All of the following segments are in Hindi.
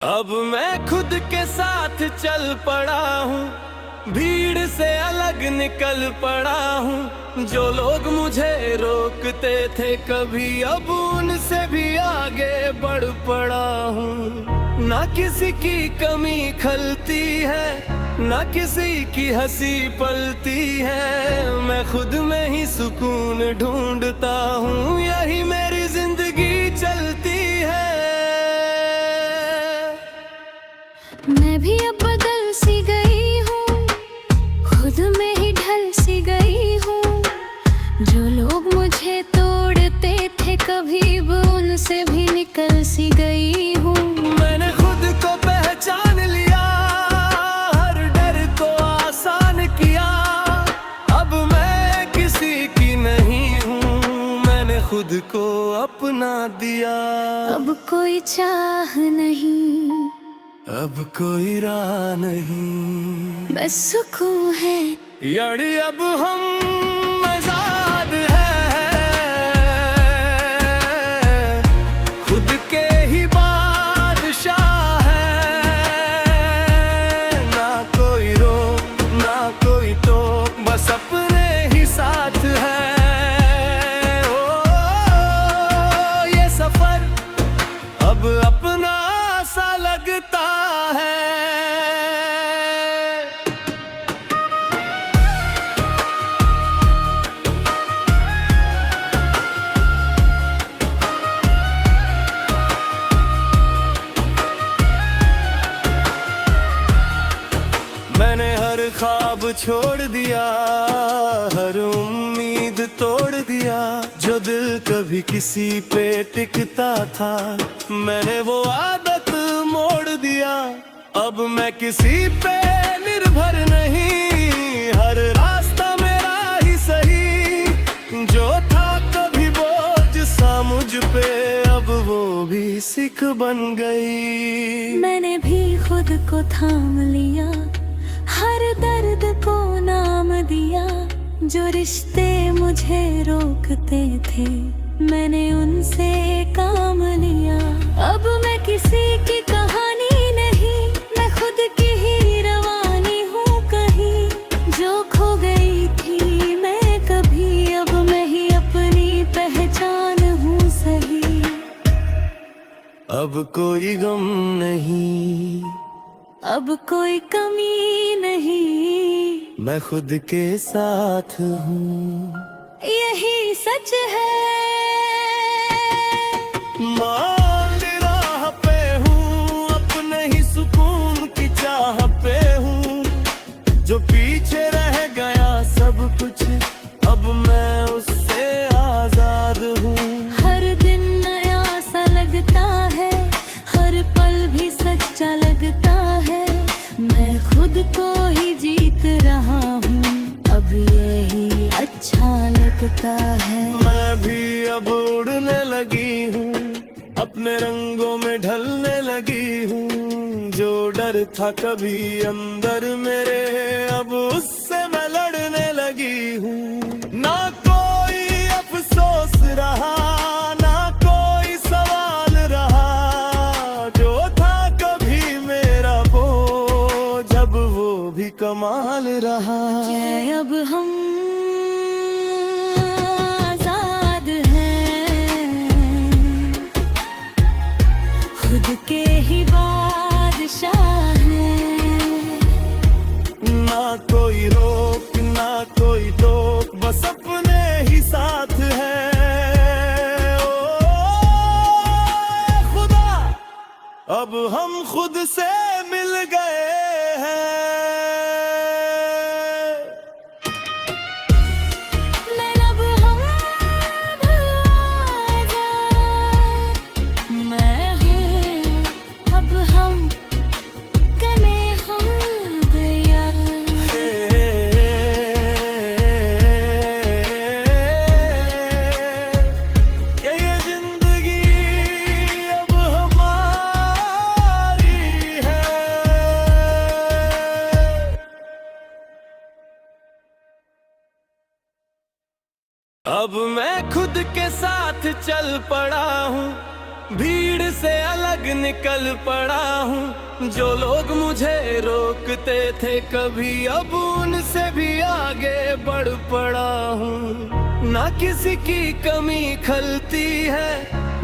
अब मैं खुद के साथ चल पड़ा हूँ, भीड़ से अलग निकल पड़ा हूँ। जो लोग मुझे रोकते थे कभी, अब उनसे भी आगे बढ़ पड़ा हूँ। ना किसी की कमी खलती है, ना किसी की हंसी पलती है। मैं खुद में ही सुकून ढूंढता हूँ, यही मेरी जिंदगी चलती है। मैं भी अब बदल सी गई हूँ, खुद में ही ढल सी गई हूँ। जो लोग मुझे तोड़ते थे कभी, वो उनसे भी निकल सी गई हूँ। मैंने खुद को पहचान लिया, हर डर को आसान किया। अब मैं किसी की नहीं हूँ, मैंने खुद को अपना दिया। अब कोई चाह नहीं, अब कोई राह नहीं, बस सुकून है। यानी अब हम आजाद हैं, खुद के ही बादशाह हैं। ना कोई रोक ना कोई टोक, बस अपने ही साथ है। ओ, ये सफर अब अपना सा लगता है। मैंने हर ख्वाब छोड़ दिया, हर उम्मीद तोड़ दिया। जो दिल कभी किसी पे टिकता था, मैंने वो आदत मोड़ दिया। अब मैं किसी पे निर्भर नहीं, हर रास्ता मेरा ही सही। जो था कभी बोझ सा मुझ पे, अब वो भी सीख बन गई। मैंने भी खुद को थाम लिया, हर दर्द को नाम दिया। जो रिश्ते मुझे रोकते थे, मैंने उनसे काम लिया। अब मैं किसी की कहानी नहीं, मैं खुद की ही रवानी हूँ कहीं। जो खो गई थी मैं कभी, अब मैं ही अपनी पहचान हूँ सही। अब कोई गम नहीं, अब कोई कमी नहीं, मैं खुद के साथ हूँ, यही सच है। मान राह पे हूँ, अपने ही सुकून की चाह पे हूँ। जो पीछे रह गया सब कुछ, अब मैं उससे आजाद हूँ। हर दिन नया सा लगता है, हर पल भी सच्चा लगता है। मैं खुद को ही जीत रहा हूँ, अब यही अच्छा लगता है। मैं भी अब उड़ने लगी हूँ, अपने रंगों में ढलने लगी हूँ। जो डर था कभी अंदर मेरे, अब उससे मैं लड़ने लगी हूँ। ना कोई अफसोस रहा, ना कोई सवाल रहा। जो था कभी मेरा वो, जब वो भी कमाल रहा। अब हम आजाद हैं, खुद के ही बादशाह हैं। ना कोई रोक ना कोई टोक, बस अपने ही साथ है। ओ खुदा, अब हम खुद से मिल गए हैं। अब हम आजाद मैं हूँ, अब हम कने हो गया। ये जिंदगी अब हमारी है। अब मैं खुद के साथ चल पड़ा हूँ, भीड़ से अलग निकल पड़ा हूँ। जो लोग मुझे रोकते थे कभी, अब उनसे भी आगे बढ़ पड़ा हूँ। ना किसी की कमी खलती है,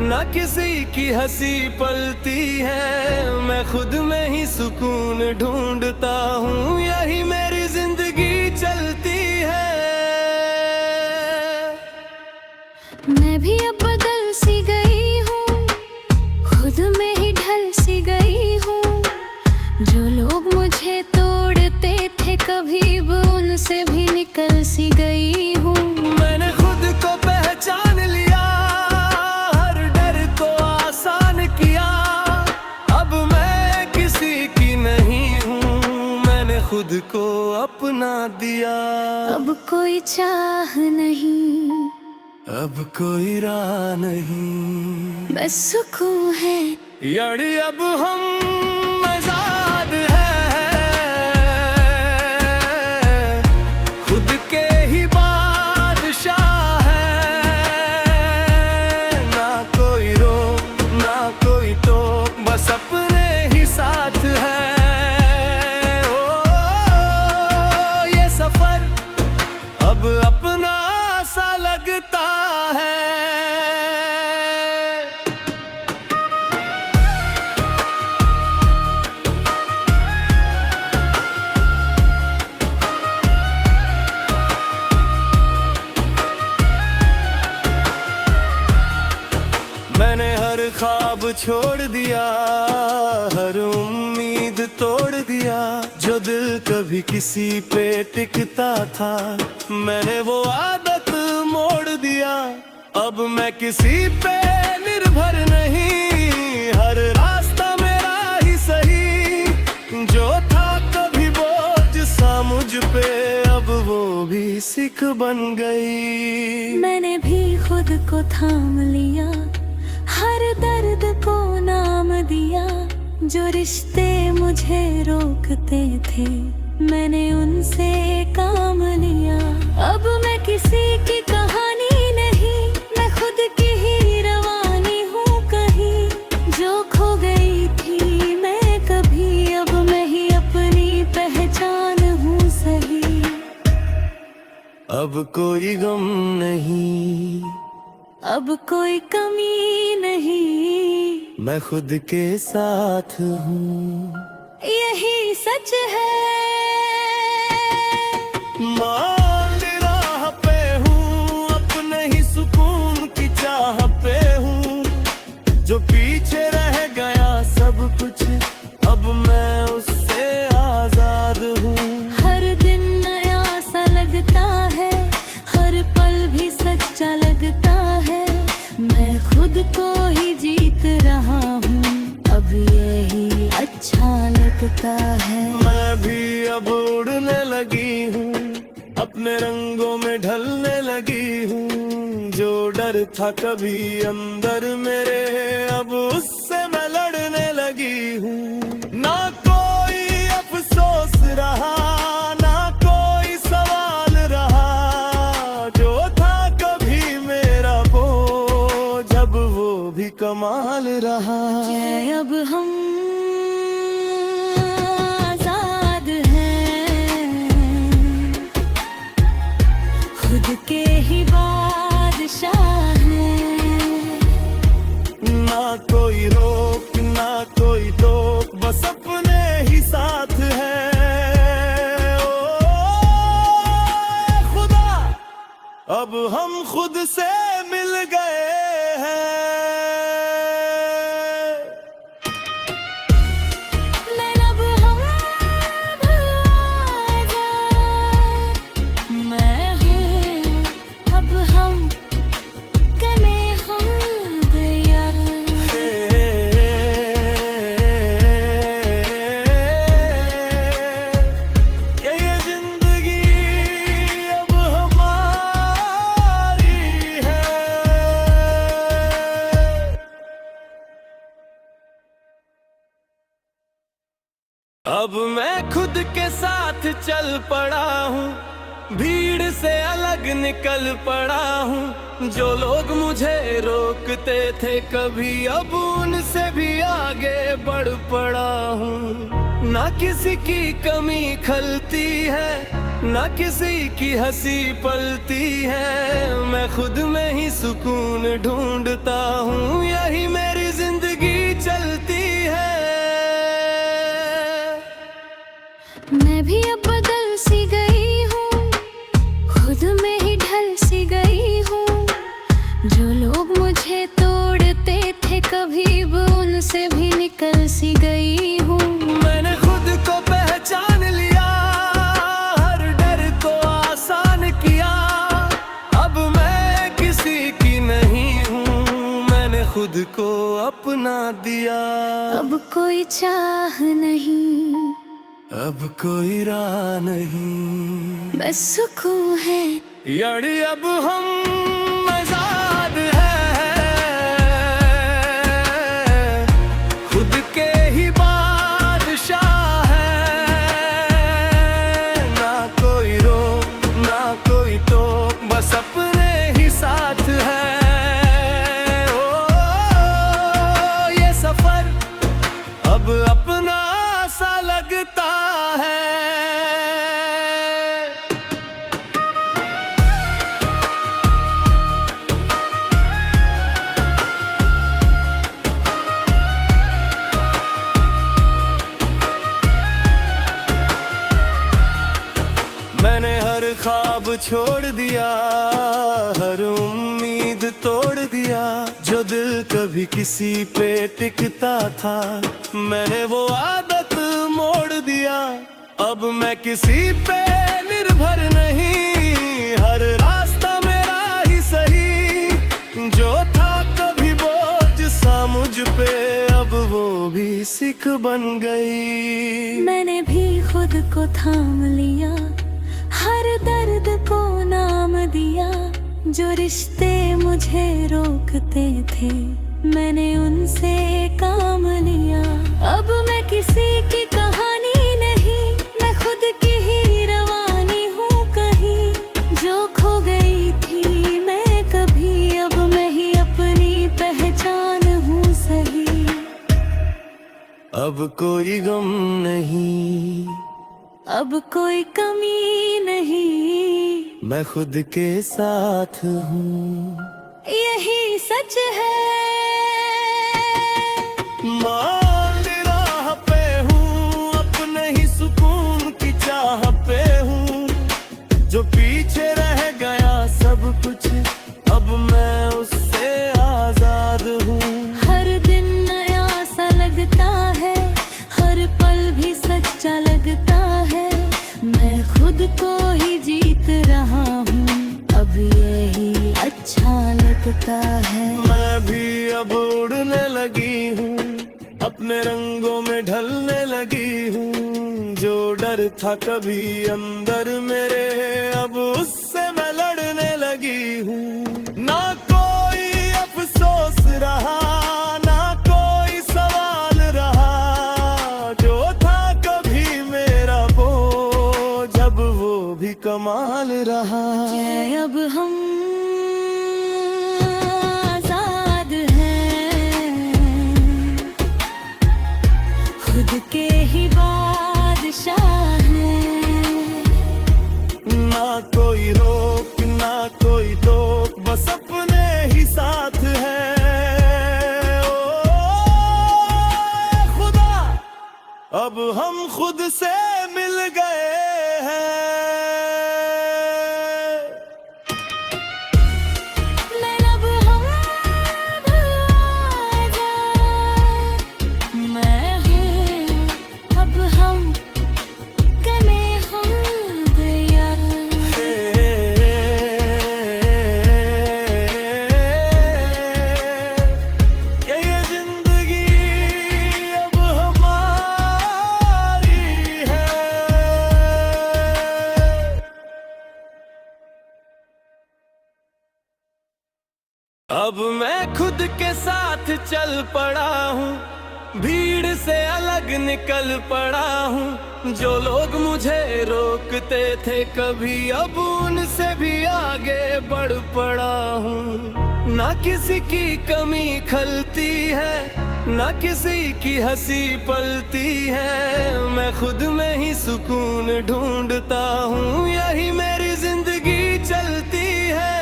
ना किसी की हंसी पलती है। मैं खुद में ही सुकून ढूंढता हूँ, यही मेरी जिंदगी चलती है। मैं भी अब बदल सी गई हूँ, खुद में ही ढल सी गई हूँ। जो लोग मुझे तोड़ते थे कभी, वो उनसे भी निकल सी गई हूँ। मैंने खुद को पहचान लिया, हर डर को आसान किया। अब मैं किसी की नहीं हूँ, मैंने खुद को अपना दिया। अब कोई चाह नहीं, अब कोई राह नहीं, बस सुकून है। यानी अब हम आजाद हैं, खुद के ही बादशाह हैं। ना कोई रोक, ना कोई टोक, बस अपने ही साथ है। ओ, ये सफर अब अपना सा लगता है। मैंने हर ख्वाब छोड़ दिया, हर उम्मीद तोड़ दिया। जो दिल कभी किसी पे टिकता था, मैंने वो आदत मोड़ दिया। अब मैं किसी पे निर्भर नहीं, हर रास्ता मेरा ही सही। जो था कभी बोझ सा मुझ पे, अब वो भी सिख बन गई। मैंने भी खुद को थाम लिया, हर दर्द को नाम दिया। जो रिश्ते मुझे रोकते थे, मैंने उनसे काम लिया। अब मैं किसी की कहानी नहीं, मैं खुद की ही रवानी हूँ कहीं। जो खो गई थी मैं कभी, अब मैं ही अपनी पहचान हूँ सही। अब कोई गम नहीं, अब कोई कमी नहीं, मैं खुद के साथ हूँ, यही सच है। मान राह पे हूँ, अपने ही सुकून की चाह पे हूँ। जो पीछे रह गया सब कुछ, अब मैं उससे आजाद हूँ। हर दिन नया सा लगता है, हर पल भी सच्चा लगता है। मैं खुद को ही जीत रहा हूँ, अब यही अच्छा लगता है। मैं भी अब उड़ने लगी हूँ, अपने रंगों में ढलने लगी हूँ। जो डर था कभी अंदर मेरे, अब उससे मैं लड़ने लगी हूँ। ना कोई अफसोस रहा, ना कोई सवाल रहा। जो था कभी मेरा बोझ, अब वो भी कमाल रहा। क्या अब हम आजाद हैं, खुद के ही बादशाह हैं। ना कोई रोक, ना कोई टोक, बस अपने ही साथ है। ओ खुदा, अब हम खुद से मिल गए हैं। अब हम आजाद, मैं हूँ अब हम कने हम गया। ये जिंदगी अब हमारी है। अब मैं खुद के साथ चल पड़ा हूँ, भीड़ से अलग निकल पड़ा हूँ। जो लोग मुझे रोकते थे कभी, अब उनसे भी आगे बढ़ पड़ा हूँ। ना किसी की कमी खलती है, ना किसी की हंसी पलती है। मैं खुद में ही सुकून ढूंढता हूँ, यही मेरी जिंदगी चलती है। मैं भी अब बदल सी गई हूँ, खुद में ही ढल सी गई हूँ। जो लोग मुझे तोड़ते थे कभी, वो उनसे भी निकल सी गई हूँ। मैंने खुद को पहचान लिया, हर डर को आसान किया। अब मैं किसी की नहीं हूँ, मैंने खुद को अपना दिया। अब कोई चाह नहीं, अब कोई राह नहीं, बस सुकून है। यानी अब हम आजाद हैं, खुद के ही बादशाह हैं। ना कोई रोक ना कोई टोक, बस अपने ही साथ है। ओ, ये सफर अब अपना सा लगता है। मैंने हर ख्वाब छोड़ दिया, हर उम्मीद तोड़ दिया। जो दिल कभी किसी पे टिकता था, मैंने वो आदत मोड़ दिया। अब मैं किसी पे निर्भर नहीं, हर रास्ता मेरा ही सही। जो था कभी बोझ सा मुझ पे, अब वो भी सीख बन गई। मैंने भी खुद को थाम लिया, हर दर्द को नाम दिया। जो रिश्ते मुझे रोकते थे, मैंने उनसे काम लिया। अब मैं किसी की कहानी नहीं, मैं खुद की ही रवानी हूँ कहीं। जो खो गई थी मैं कभी, अब मैं ही अपनी पहचान हूँ सही। अब कोई गम नहीं, अब कोई कमी नहीं, मैं खुद के साथ हूँ। यही सच है। मान राह पे हूँ, अपने ही सुकून की चाह पे हूँ। जो पीछे रह गया सब कुछ, अब मैं उससे आजाद हूँ। हर दिन नया सा लगता है, हर पल भी सच्चा लगता है। मैं खुद को ही जीत रहा हूँ, अब यही अच्छा लगता है। मैं भी अब उड़ने लगी हूँ, अपने रंगों में ढलने लगी हूँ। जो डर था कभी अंदर मेरे, अब उससे मैं लड़ने लगी हूँ। ना कोई अफसोस रहा, ना कोई सवाल रहा। जो था कभी मेरा बोझ, अब वो भी कमाल रहा। अब हम आजाद हैं, खुद के ही बादशाह हैं। ना कोई रोक ना कोई टोक, बस अपने ही साथ है। ओ खुदा, अब हम खुद से मिल गए हैं। मैं हूँ अब हम कने हो गया। ये जिंदगी अब हमारी है। अब मैं खुद के साथ चल पड़ा हूँ, भीड़ से अलग निकल पड़ा हूँ, जो लोग मुझे रोकते थे कभी अब उनसे भी आगे बढ़ पड़ा हूँ। ना किसी की कमी खलती है, ना किसी की हंसी पलती है, मैं खुद में ही सुकून ढूंढता हूँ, यही मेरी जिंदगी चलती है।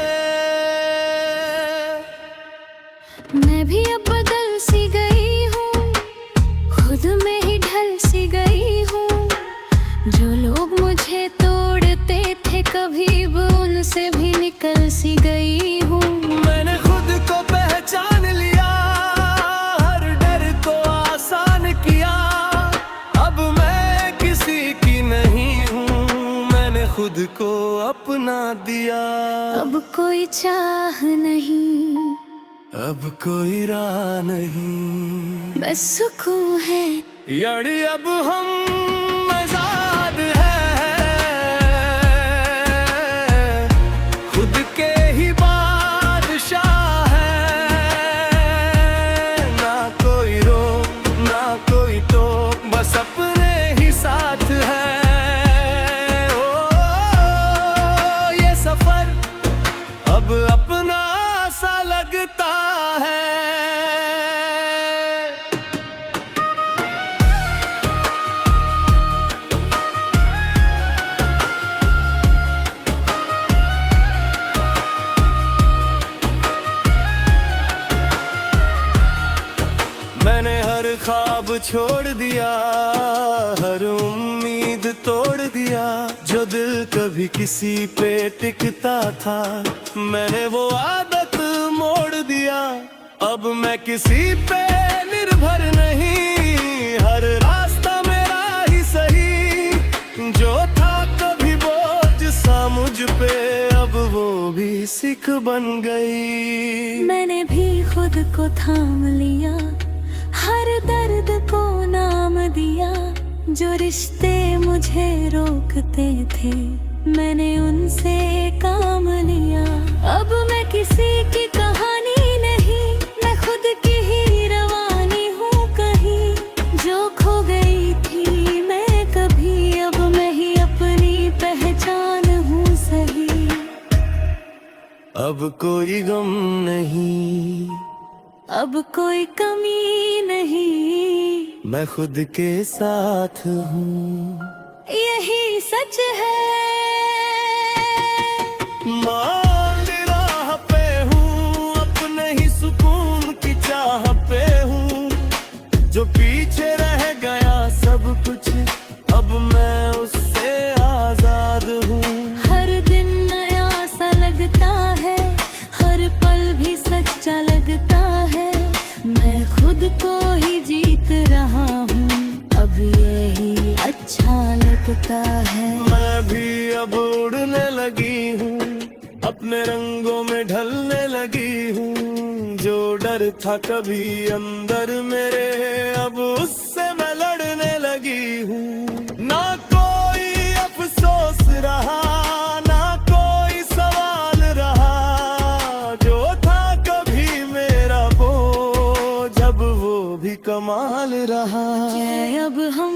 मैं भी अब बदल सी गई हूँ, खुद में ही ढल सी गई हूँ, जो लोग मुझे तोड़ते थे कभी वो उनसे भी निकल सी गई हूँ। मैंने खुद को पहचान लिया, हर डर को आसान किया, अब मैं किसी की नहीं हूँ, मैंने खुद को अपना दिया। अब कोई चाह नहीं, अब कोई राह नहीं, बस सुकून है, यानी अब हम आजाद हैं, खुद के ही बादशाह हैं, ना कोई रोक ना कोई टोक, बस अपने ही साथ है। ओ, ये सफर अब अपना सा लगता है। मैंने हर ख्वाब छोड़ दिया, हर उम्मीद तोड़ दिया, जो दिल कभी किसी पे टिकता था, मैंने वो आदत मोड़ दिया। अब मैं किसी पे निर्भर नहीं, हर रास्ता मेरा ही सही, जो था कभी बोझ सा मुझ पे अब वो भी सिख बन गई। मैंने भी खुद को थाम लिया, हर दर्द को नाम दिया, जो रिश्ते मुझे रोकते थे मैंने उनसे काम लिया। अब मैं किसी की कहानी नहीं, मैं खुद की ही रवानी हूँ कहीं, जो खो गई थी मैं कभी अब मैं ही अपनी पहचान हूँ सही। अब कोई गम नहीं, अब कोई कमी नहीं, मैं खुद के साथ हूँ, यही सच है। मान राह पे हूँ, अपने ही सुकून की चाह पे हूँ, जो पीछे रह गया सब कुछ अब मैं उससे आजाद हूँ। हर दिन नया सा लगता है, हर पल भी सच्चा लगता है, मैं खुद को ही जीत रहा हूँ, अब यही अच्छा लगता है। मैं भी अब उड़ने लगी हूँ, अपने रंगों में ढलने लगी हूँ, जो डर था कभी अंदर मेरे अब उससे मैं लड़ने लगी हूँ। ना कोई अफसोस रहा, ना कोई सवाल रहा, जो था कभी मेरा बोझ अब वो भी कमाल रहा। क्या अब हम